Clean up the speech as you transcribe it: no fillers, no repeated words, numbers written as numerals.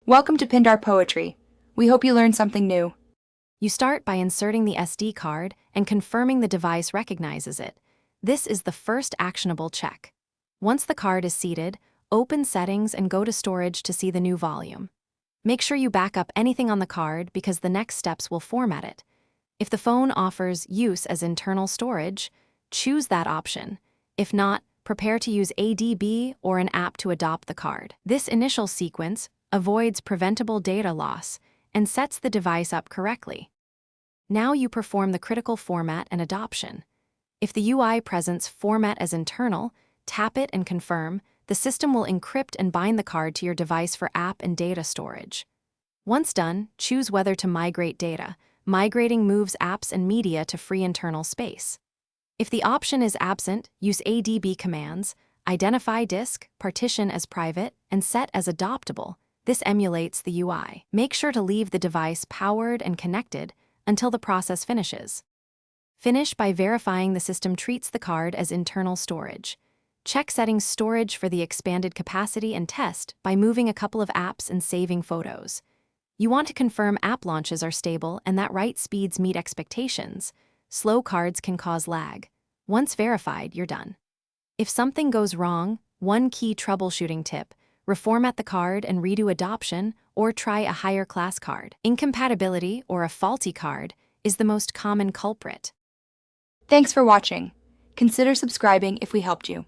Welcome to Pindar Poetry. We hope you learned something new. You start by inserting the SD card and confirming the device recognizes it. This is the first actionable check. Once the card is seated, open Settings and go to Storage to see the new volume. Make sure you back up anything on the card because the next steps will format it. If the phone offers use as internal storage, choose that option. If not, prepare to use ADB or an app to adopt the card. This initial sequence avoids preventable data loss and sets the device up correctly. Now you perform the critical format and adoption. If the UI presents Format as Internal, tap it and confirm. The system will encrypt and bind the card to your device for app and data storage. Once done, choose whether to migrate data. Migrating moves apps and media to free internal space. If the option is absent, use ADB commands, identify disk, partition as private, and set as adoptable. This emulates the UI. Make sure to leave the device powered and connected until the process finishes. Finish by verifying the system treats the card as internal storage. Check settings storage for the expanded capacity and test by moving a couple of apps and saving photos. You want to confirm app launches are stable and that write speeds meet expectations. Slow cards can cause lag. Once verified, you're done. If something goes wrong, one key troubleshooting tip: reformat the card and redo adoption, or try a higher class card. Incompatibility or a faulty card is the most common culprit. Thanks for watching. Consider subscribing if we helped you.